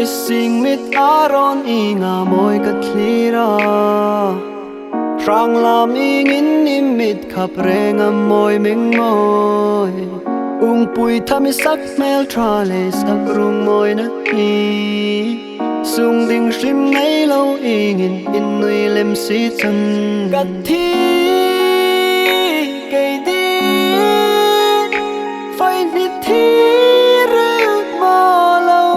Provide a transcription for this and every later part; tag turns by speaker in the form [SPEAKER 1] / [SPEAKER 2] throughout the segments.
[SPEAKER 1] Ising mit aron inga moy katlira Rang lam ingin imit kaprenga moy ming moy Pui thami sak mel trale sak rung moy na hi Sung ding shim ngay lâu ingin in nuôi lem si chân Gat thi cây đi Phải nít thi rước mò lâu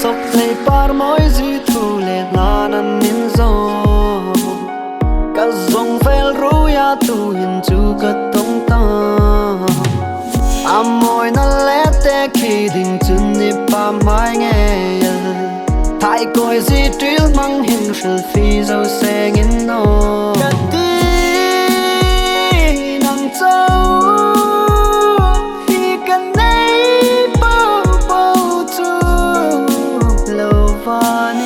[SPEAKER 1] Sóc lệ par môi dư thu lệ là năn nín gió Cả dòng phèl rú ya tu hình chú cất tông ta Môi nó lẽ tê khi đình chân nếp ba mai nghe Thái coi gì tril mang hình sự phi dâu xe nghìn nô Cả tí nắng châu Khi cần ấy bao bao chú lâu và ni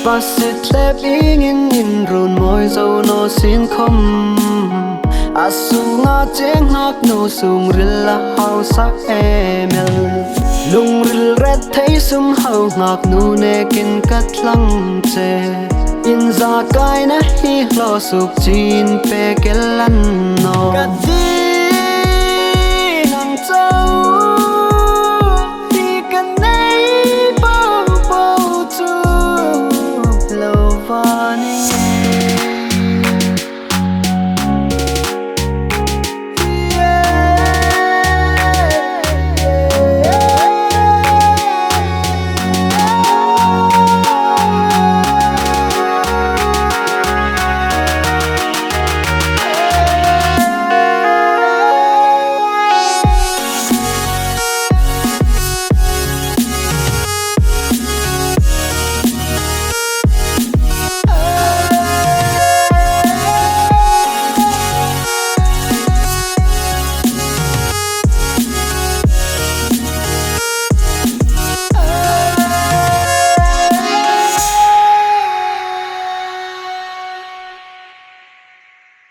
[SPEAKER 1] Pasit lep ingin in run môi dâu no xin không Asu nga cheng hak no sung ril la hao sak emel Lung ril red thấy sum hao ngak nu ne kin kat lang che In za kai na hi lo suk chin pe kelan no Kat di nang châu